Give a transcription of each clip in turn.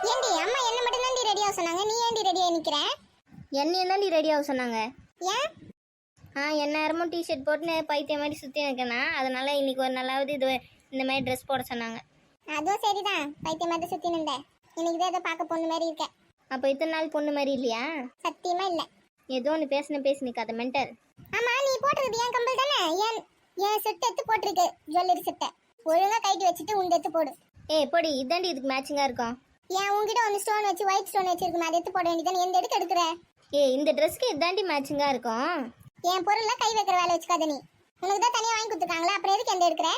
ஏண்டி அம்மா என்ன மட்டும் தான் ரெடி ஆக சொன்னாங்க, நீ ஏண்டி ரெடி ஆகி நிக்கிற? என்ன தான் ரெடி ஆக சொன்னாங்க. ஏன்? என்ன நேரமும் டிஷர்ட் போட்டு பைத்தியம் மாதிரி சுற்றி நிற்கனா, அதனால இன்னைக்கு ஒரு நாளாவது இது இந்த மாதிரி ட்ரெஸ் போட சொன்னாங்க. அதுவும் சரிதான், பைத்தியம் மாதிரி சுத்தி நின்ற. இன்னைக்கு தான் இதை பார்க்க பொண்ணு மாதிரி இருக்க. அப்போ இத்தனை நாள் பொண்ணு மாதிரி இல்லையா? சத்தியமா இல்ல. ஏதோ ஒன்று பேசி நிற்காத மென்டல். ஆமா, நீ போட்டுருது ஏன் கம்பல் தானே? ஏன் செட் எடுத்து போட்டிருக்கு, ஜுவல்லரி செட்டை ஒழுங்கா கைட்டு வச்சுட்டு உண்டு எடுத்து போடு. பொடி இதாண்டி இதுக்கு மேட்சிங்கா இருக்கும். ஏன் உங்ககிட்ட ஒன்று ஸ்டோன் வச்சு ஒயிட் ஸ்டோன் வச்சிருக்குமே, அதை எடுத்து போட வேண்டியதானே. எந்த எடுக்க எடுக்கிற? இந்த ட்ரெஸ்க்கு இதாண்டி மேட்சிங்கா இருக்கும். என் பொருள்ல கை வைக்கிற வேலை வச்சுக்காத நீ. உனக்கு தான் தனியா வாங்கி கொடுத்துருக்காங்களா, அப்புறம் எதுக்கு எந்த எடுக்கிற?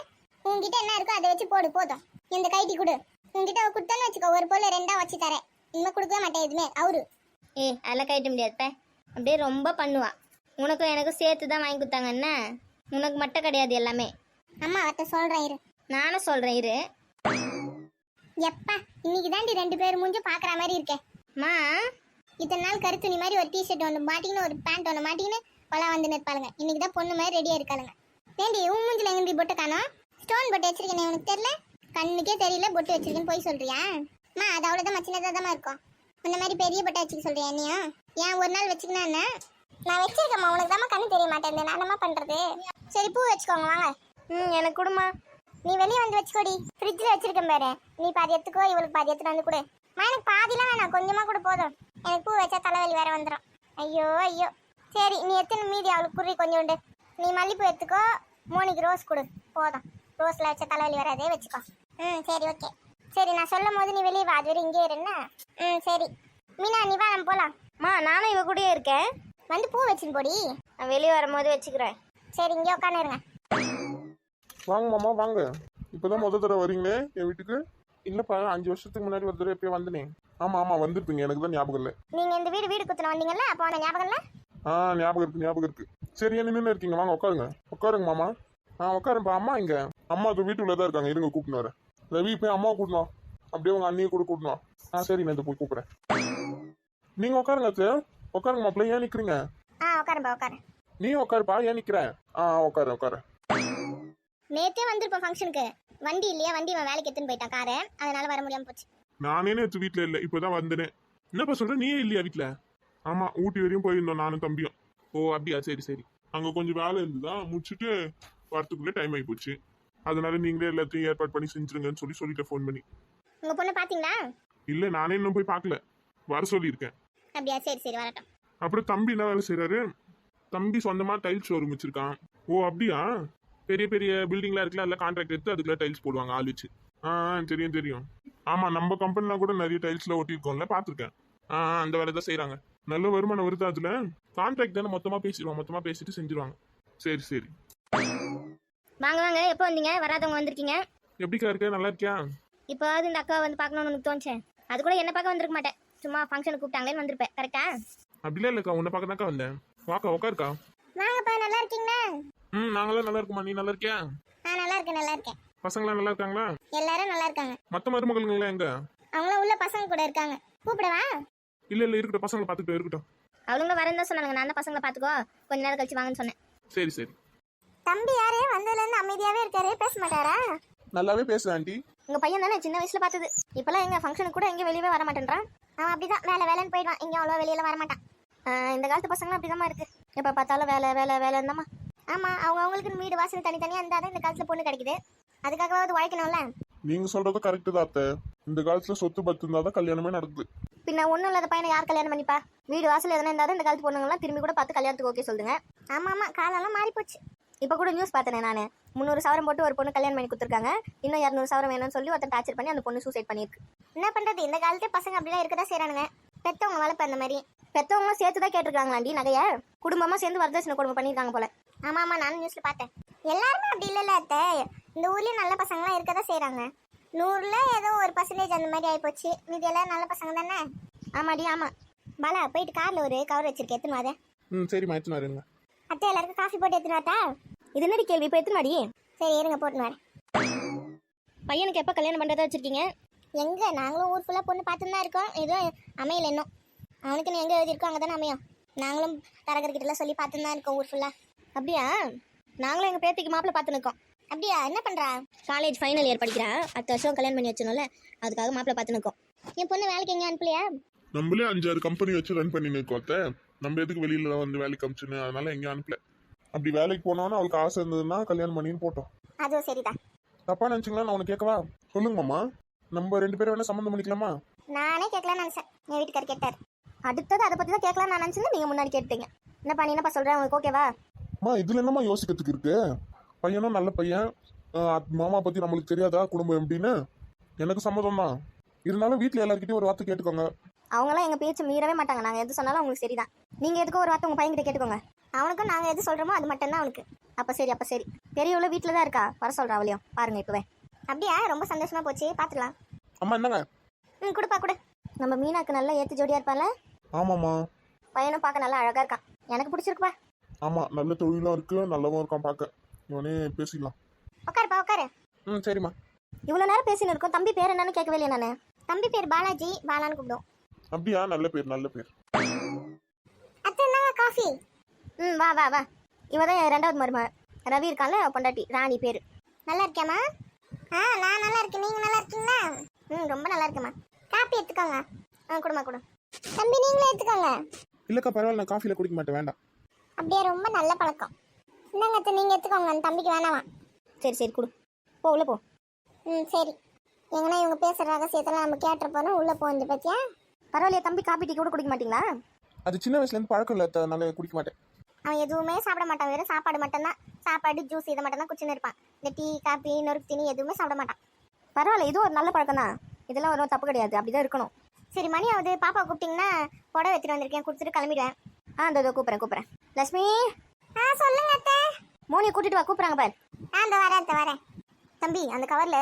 உங்ககிட்ட என்ன இருக்கோ அதை வச்சு போடு போதும். இந்த கைட்டி கொடு. உங்ககிட்ட கொடுத்தான்னு வச்சுக்கோ, ஒரு பொருள் ரெண்டா வச்சு தரேன். இனிமே கொடுக்கவே மாட்டேன் எதுவுமே. அவரு அதெல்லாம் கைட்ட முடியாதுப்ப. அப்படியே ரொம்ப பண்ணுவா. உனக்கும் எனக்கும் சேர்த்து தான் வாங்கி கொடுத்தாங்க. என்ன உனக்கு மட்டும் கிடையாது எல்லாமே. அம்மா அவர்கிட்ட சொல்றேன் இரு. நானும் சொல்றேன் இரு. எப்பா இன்னைக்கு தாண்டி ரெண்டு பேரும் மூஞ்சி பாக்குற மாதிரி இருக்கேன். மா இத்தனை நாள் கருத்துணி மாதிரி ஒரு டிஷர்ட் ஒன்று மாட்டிங்கன்னு ஒரு பேண்ட் ஒன்று மாட்டிங்கன்னு பல வந்து நிற்பாளுங்க. இன்னைக்கு தான் பொண்ணு மாதிரி ரெடியா இருக்காளுங்க. ஏண்டி உன் மூஞ்சில எங்கடி பொட்டு காணோம்? ஸ்டோன் பொட்டு வச்சிருக்கேன், உனக்கு தெரியல? கண்ணுக்கே தெரியல பொட்டு வச்சிருக்கேன்னு போய் சொல்றியா? அம்மா அது அவ்வளோதான், சின்னதாக தான் இருக்கும். இந்த மாதிரி பெரிய பொட்டை வச்சுக்க சொல்றியா நீயா? ஏன் ஒரு நாள் வச்சுக்கினா என்ன? நான் வச்சிருக்கேம்மா, உனக்கு தான் கண்ணு தெரிய மாட்டேன். நான் என்னமா பண்றது? சரி பூ வச்சுக்கோங்க வாங்க. எனக்கு கொடுமா. நீ வெளியே வந்து வச்சுக்கோடி, ஃப்ரிட்ஜில் வச்சிருக்கேன் பாரு. நீ பாதி எடுத்துக்கோ, இவளுக்கு பாதி எடுத்துட்டு வந்து கொடு. எனக்கு பாதிலாம் வேணாம், கொஞ்சமா கூட போதும். எனக்கு பூ வச்சா தலைவலி வேற வந்துடும். ஐயோ ஐயோ. சரி நீ எத்தனை மீதி அவளுக்கு குறி கொஞ்சோண்டு. நீ மல்லிப்பூ எடுத்துக்கோ, மோனிக்கு ரோஸ் கொடு போதும். ரோஸ்ல வச்ச தலைவலி வராதே வச்சுக்கோ. சரி ஓகே. சரி நான் சொல்லும் போது நீ வெளியே வா, அது வரை இங்கே இருன்னா. சரி மீனா நீ வா, நம்ம போலாம். நானும் இவ கூடயே இருக்கேன். வந்து பூ வச்சுன்னு போடி. நான் வெளியே வரும்போது வச்சுக்கிறேன். சரி இங்கே உட்காந்துருங்க. வாங்க மாமா வாங்க. இப்போதான் முதல் தடவை வரீங்களே என் வீட்டுக்கு? இல்லப்பா 5 வருஷத்துக்கு முன்னாடி ஒரு தடவை எப்பயோ வந்தனே. ஆமா வந்துருப்பீங்க, எனக்கு தான் ஞாபகம் இல்லை. நீங்க இந்த வீடு குத்துன வந்தீங்கல்ல, அப்போ ஞாபகம் இல்லை? ஞாபகம் இருக்கு. சரி என்ன நின்று இருக்கீங்க, வாங்க உட்காருங்க மாமா. உட்காருப்பா. அம்மா இங்க அம்மா அது வீட்டுக்குள்ள தான் இருக்காங்க, இருங்க கூப்பிட்டு வரேன். ரவி போய் அம்மாவை கூட்டணும், அப்படியே உங்க அண்ணியை கூட கூட்டணும். சரி நான் போய் கூப்பிடுறேன். நீங்க உட்காருங்க சார். உட்காருங்க மாப்பிள்ள, ஏன் நிக்கிறீங்க? உட்காரு. நீ உட்காருப்பா, ஏன் நிக்கிறேன்? உட்காரு. நேத்தே வந்திருப்போம் ஃபங்க்ஷனுக்கு. வண்டி இல்லையா, வண்டி அவன் வேலைக்கு எடுத்துன்னு போயிட்டான் காரை, அதனால வர முடியாம போச்சு. நானே நேற்று வீட்டுல இல்லை, இப்போதான் வந்தேன். என்னப்பா சொல்ற, நீயே இல்லையா வீட்டுல? ஆமா ஊட்டி வரையும் போயிருந்தோம் நானும் தம்பியும். ஓ அப்படியா, சரி. அங்க கொஞ்சம் வேலை இருந்துதான், முடிச்சுட்டு வரத்துக்குள்ளே டைம் ஆகி போச்சு. அதனால நீங்களே எல்லாத்தையும் ஏற்பாடு பண்ணி செஞ்சிருங்கன்னு சொல்லிட்டு ஃபோன் பண்ணி. உங்க பொண்ணு பாத்தீங்களா? இல்ல நானே இன்னும் போய் பார்க்கல, வர சொல்லியிருக்கேன். அப்படியா, சரி வரட்டும். அப்புறம் தம்பி என்ன வேலை செய்யறாரு? தம்பி சொந்தமா டைல்ஸ் ஷோரூம் வச்சிருக்கான். ஓ அப்படியா? பெரிய பெரிய பில்டிங்லாம் இருக்குல்ல, அதில் கான்ட்ராக்ட் எடுத்து அதுக்குள்ள டைல்ஸ் போடுவாங்க ஆள் வச்சு. தெரியும். ஆமா நம்ம கம்பெனிலாம் கூட நிறைய டைல்ஸ்ல ஒட்டியிருக்கோம்ல, பார்த்துருக்கேன். அந்த வேலை தான் செய்யறாங்க. நல்ல வருமானம் வருது அதுல. கான்ட்ராக்ட் தானே, மொத்தமா பேசிட்டு செஞ்சிருவாங்க. சரி. வாங்க எப்போ வந்தீங்க? வராதவங்க வந்திருக்கீங்க. எப்படிக்கா இருக்க, நல்லா இருக்கியா? இப்போவாது இந்த அக்கா வந்து பார்க்கணும்னு உனக்கு தோணுச்சேன். அது கூட என்ன பார்க்க வந்திருக்க மாட்டேன், சும்மா ஃபங்க்ஷனுக்கு கூப்பிட்டாங்களேன்னு வந்திருப்பேன். கரெக்டா? அப்படிலாம் இல்லக்கா, உன்னை பார்க்க தான்க்கா வந்தேன். வாக்கா உட்காருக்கா. வாங்கப்பா, நல்லா இருக்கீங்களா? நாங்களாம் நல்லா இருக்குமா, நீ நல்லா இருக்கியா? நல்லா இருக்கேன். பசங்களாம் நல்லா இருக்காங்களா? எல்லாரும் நல்லா இருக்காங்க. மத்த மருமகளுங்களா எங்க? அவங்களும் உள்ள பசங்க கூட இருக்காங்க. கூப்பிடவா? இல்ல இருக்கட்டும், பசங்களை பார்த்துட்டு இருக்கட்டும். அவளுங்களும் வரேன்னு தான் சொன்னாங்க. நான் தான் பசங்களை பார்த்துக்கோ, கொஞ்ச நேரம் கழிச்சு வாங்கன்னு சொன்னேன். சரி. தம்பி யாரு வந்ததுல இருந்து அமைதியாவே இருக்காரு, பேச மாட்டாரா? நல்லாவே பேசுறேன் ஆண்டி. உங்க பையன் தானே சின்ன வயசுல பார்த்தது. இப்பெல்லாம் எங்க ஃபங்க்ஷனுக்கு கூட எங்க வெளியவே வர மாட்டேன்றான். அவன் அப்படிதான் வேலைன்னு போயிடுவான், எங்கேயும் அவ்வளோ வெளியில வர மாட்டான். இந்த காலத்து பசங்களும் அப்படிதாம்மா இருக்கு. எப்ப பார்த்தாலும் வேலை இருந்தாமா. ஆமா, அவங்களுக்கு வீடு வாசனை தனித்தனியா இருந்தாதான் இந்த காலத்துல பொண்ணு கிடைக்குது. அதுக்காகவாவது உழைக்கணும்ல. நீங்க சொல்றது கரெக்ட் தான் அத்தை. இந்த காலத்துல சொத்து பத்து இருந்தாதான் கல்யாணமே நடக்குது. பின்ன ஒண்ணும் இல்லாத பையனை யார் கல்யாணம் பண்ணிப்பா? வீடு வாசல் எதனா இருந்தாலும் இந்த காலத்து பொண்ணுங்கலாம் திரும்பி கூட பார்த்து கல்யாணத்துக்கு ஓகே சொல்லுங்க. ஆமா காலெல்லாம் மாறி போச்சு. இப்போ கூட நியூஸ் பார்த்தேன் நான். 300 சவரம் போட்டு ஒரு பொண்ணு கல்யாணம் பண்ணி கொடுத்துருக்காங்க. இன்னும் 200 சவரம் வேணும்னு சொல்லி ஒருத்தன் டார்ச்சர் பண்ணி அந்த பொண்ணு சூசைட் பண்ணிருக்கு. என்ன பண்றது, இந்த காலத்து பசங்க அப்படிலாம் இருக்கதான் செய்யறானுங்க. பெத்தவங்க வளர்ப்பு அந்த மாதிரி. பெத்தவங்களும் சேர்த்து தான் கேட்டிருக்காங்களாண்டி நகைய. குடும்பமா சேர்ந்து வரதட்சணை கொடுமை பண்ணிருக்காங்க போல. ஆமா நானும் நியூஸ்ல பார்த்தேன். எல்லாருமே அப்படி இல்லைல்ல அத்தை, இந்த ஊர்லயும் நல்ல பசங்களாம் இருக்கதான் செய்யறாங்க. 100ல ஏதோ 1% அந்த மாதிரி ஆயிப்போச்சு. மீதி எல்லாம் நல்ல பசங்க தானே. ஆமாடி ஆமா. பாலா போயிட்டு கார்ல ஒரு கவர் வச்சிருக்கேன், எத்தனை வாத. சரிம்மா எடுத்துன்னு வரேங்க. அத்தை எல்லாருக்கும் காஃபி போட்டு எடுத்துன்னு வரட்டா? இது என்னடி கேள்வி, இப்போ எத்தனை மாடி? சரி இருங்க போட்டுன்னு வரேன். பையனுக்கு எப்போ கல்யாணம் பண்ணுறதா வச்சிருக்கீங்க? எங்க நாங்களும் ஊர் ஃபுல்லாக பொண்ணு பார்த்துன்னு தான் இருக்கோம், எதுவும் அமையல இன்னும். அவனுக்கு எங்கே எழுதியிருக்கோம் அங்கே தானே அமையும். நாங்களும் தரகர்கிட்டலாம் சொல்லி பார்த்துன்னு தான் இருக்கோம் ஊர் ஃபுல்லாக. அப்படியா? நாங்களும் எங்கள் பேத்திக்கு மாப்பிள்ளை பார்த்து நிற்கோம். அப்படியா? என்ன பண்றா? காலேஜ் ஃபைனல் இயர் படிக்கிறா. அடுத்த வருஷம் கல்யாணம் பண்ணி வச்சணும்ல, அதுக்காக மாப்பிள்ளை பார்த்து நிற்கும். என் பொண்ணு வேலைக்கு எங்கேயும் அனுப்பலையா? நம்மளே 5-6 கம்பெனி வச்சு ரன் பண்ணி நிற்கோத்த, நம்ம எதுக்கு வெளியில வந்து வேலைக்கு அமிச்சுன்னு, அதனால எங்கேயும் அனுப்பல. அப்படி வேலைக்கு போனோன்னா அவளுக்கு ஆசை இருந்ததுன்னா கல்யாணம் பண்ணின்னு போட்டோம். அதுவும் சரிதான். தப்பா நினைச்சிங்களா? நான் உனக்கு கேட்கவா? சொல்லுங்க மாமா, நம்ம 2 பேரும் வேணா சம்மந்தம் பண்ணிக்கலாமா? நானே கேட்கலாம்னு நினைச்சேன், என் வீட்டுக்காரர் கேட்டார். அடுத்தது அதை பற்றி தான் கேட்கலாம் நான் நினச்சிருந்து நீங்கள் முன்னாடி கேட்டீங்க. என்னப்பா நீ என்னப்பா சொல்கிறேன், உங்களுக்கு ஓகேவா? அம்மா இதுல என்னம்மா யோசிக்கிறதுக்கு இருக்கு? பையனும் நல்ல பையன், மாமா பத்தி நம்மளுக்கு தெரியாதா குடும்பம் எப்படின்னு? எனக்கு சம்மதம் தான். இருந்தாலும் வீட்டுல எல்லாருக்கிட்டையும் ஒரு வார்த்தை கேட்டுக்கோங்க. அவங்களாம் எங்கள் பேச்சு மீறவே மாட்டாங்க. நாங்கள் எது சொன்னாலும் அவங்களுக்கு சரிதான். நீங்கள் எதுக்கும் ஒரு வார்த்தை உங்கள் பையன்கிட்ட கேட்டுக்கோங்க. அவனுக்கும் நாங்கள் எது சொல்கிறோமோ அது மட்டும்தான் அவனுக்கு. அப்போ சரி. பெரியவள வீட்டில் தான் இருக்கா, வர சொல்கிறா அவளையும் பாருங்க இப்போவே. அப்படியா? ரொம்ப சந்தோஷமா போச்சு, பார்த்துக்கலாம். அம்மா என்னங்க? கொடுப்பா கொடு. நம்ம மீனாக்கு நல்லா ஏற்று ஜோடியாக இருப்பான்ல? ஆமாம்மா. பையனும் பார்க்க நல்லா அழகாக இருக்கான், எனக்கு பிடிச்சிருக்குப்பா. ஆமா, நல்ல தொழிலும் இருக்கு, நல்லவும் இருக்கான் பார்க்க. இவனே பேசிடலாம். உட்காருப்பா உட்காரு. சரிம்மா. இவ்வளோ நேரம் பேசின்னு இருக்கோம், தம்பி பேர் என்னன்னு கேட்கவே இல்லையா நான்? தம்பி பேர் பாலாஜி, பாலான்னு கூப்பிடுவோம். அப்படியா? நல்ல பேர் நல்ல பேர். அத்தை என்னங்க காஃபி? வா. இவ தான் 2வது மருமக, ரவி இருக்கான்ல, பொண்டாட்டி ராணி பேர். நல்லா இருக்கியாம்மா? நான் நல்லா இருக்கேன், நீங்க நல்லா இருக்கீங்களா? ரொம்ப நல்லா இருக்கேம்மா. காப்பி எடுத்துக்கோங்க. கொடுமா கொடு. தம்பி நீங்களே எடுத்துக்கோங்க. இல்லக்கா பரவாயில்ல, நான் காஃபில குடிக்க மாட்டேன், வேண்டாம். அப்படியே ரொம்ப நல்ல பழக்கம். என்னங்க அத்தை நீங்க எடுத்துக்கோங்க, அந்த தம்பிக்கு வேணாமா? சரி கொடு, போ உள்ள போ. சரி. எங்கன்னா இவங்க பேசுற ரகசியத்தெல்லாம் நம்ம கேட்டுருப்போம், உள்ள போந்து பத்தியா? பரவாயில்லையா தம்பி, காப்பி டீ கூட குடிக்க மாட்டீங்களா? அது சின்ன வயசுல இருந்து பழக்கம் இல்லை, அதனால குடிக்க மாட்டேன். அவன் எதுவுமே சாப்பிட மாட்டான், வெறும் சாப்பாடு மட்டும்தான். சாப்பாடு ஜூஸ் இதை மட்டும் தான் குடிச்சுன்னு இருப்பான். இந்த டீ காப்பி நொறுக்கு தீனி எதுவுமே சாப்பிட மாட்டான். பரவாயில்ல, இதுவும் ஒரு நல்ல பழக்கம் தான். இதெல்லாம் ஒரு தப்பு கிடையாது, அப்படிதான் இருக்கணும். சரி மணி ஆகுது, பாப்பா கூப்பிட்டீங்கன்னா புடவை எடுத்துட்டு வந்திருக்கேன், கொடுத்துட்டு கிளம்பிடுவேன். இந்த கூப்பிட்றேன். லட்சுமி. சொல்லுங்க அத்தை. மோனியை கூட்டிட்டு வா, கூப்பிட்றாங்க பாரு. இந்த வரேன். தம்பி அந்த கவர்ல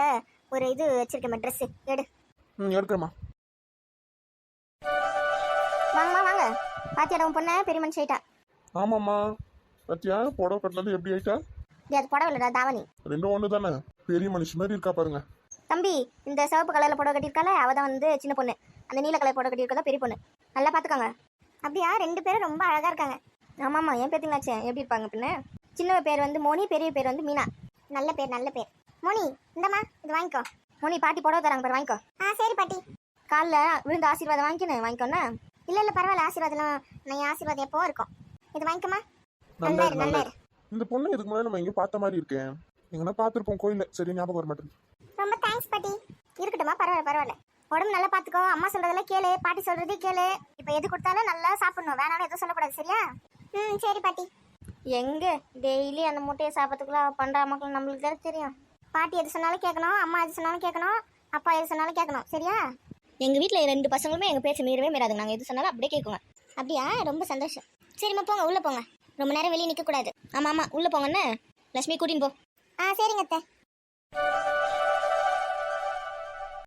ஒரு இது வச்சிருக்கேன், ட்ரெஸ் எடு. எடுக்கிறேம்மா. வாங்க. பாத்தியாட உன் பொண்ணை பெரிய மனுஷன் ஆயிட்டா. ஆமாம்மா. பத்தியா புடவை கட்டினது எப்படி ஆயிட்டா? அது புடவை இல்லடா, தாவணி. 2 ஒன்று தானே, பெரிய மனுஷன் மாதிரி இருக்கா பாருங்க. தம்பி இந்த சிவப்பு கலர்ல புடவை கட்டியிருக்கால, அவ தான் வந்து சின்ன பொண்ணு. அந்த நீல கலர் புடவை கட்டியிருக்கா பெரிய பொண்ணு. நல்லா பாத்துக்காங்க. அப்படியா? 2 பேரும் ரொம்ப அழகா இருக்காங்க. ஆமாம்மா, என் பேத்திங்களாச்சே எப்படி இருப்பாங்க பின்ன. சின்னவ பேர் வந்து மோனி, பெரிய பேர் வந்து மீனா. நல்ல பேர். மோனி இந்தம்மா இது வாங்கிக்கோ. மோனி பாட்டி புடவை தராங்க பாரு, வாங்கிக்கோ. சரி பாட்டி. காலில் விழுந்து ஆசீர்வாதம் வாங்கிக்கோண்ணா. இல்ல பரவாயில்ல, ஆசீர்வாதம் நான் ஆசீர்வாதம் எப்போ இருக்கும். இது வாங்கிக்கோமா. நல்ல. இந்த பொண்ணு இதுக்கு முன்னாடி நம்ம எங்க பார்த்த மாதிரி இருக்கேன். எங்கன்னா பார்த்துருப்போம் கோயில்ல, சரி ஞாபகம் வர மாட்டேங்குது. ரொம்ப தேங்க்ஸ் பாட்டி. இருக்கட்டுமா, பரவாயில்ல. உடம்பு நல்லா பாத்துக்கோ, அம்மா சொல்றதெல்லாம் கேளு, பாட்டி சொல்றதே கேளு. இப்போ எது கொடுத்தாலும் நல்லா சாப்பிடணும், வேணாலும் எதுவும் சொல்லக்கூடாது, சரியா? சரி பாட்டி. எங்க டெய்லி அந்த முட்டையை சாப்பிட்றதுக்குள்ள பண்ற மக்கள் நம்மளுக்கு தான் தெரியும். பாட்டி எது சொன்னாலும் கேட்கணும், அம்மா எது சொன்னாலும் கேட்கணும், அப்பா எது சொன்னாலும் கேட்கணும், சரியா? எங்க வீட்டில் 2 பசங்களுமே எங்க பேச்சு மீறவே மீறாது, நாங்கள் எது சொன்னாலும் அப்படியே கேட்குங்க. அப்படியா? ரொம்ப சந்தோஷம். சரிம்மா போங்க, உள்ள போங்க. ரொம்ப நேரம் வெளியே நிற்க கூடாது. ஆமா உள்ள போங்கன்னு லட்சுமி கூட்டின்னு போ. சரிங்க அத்தை.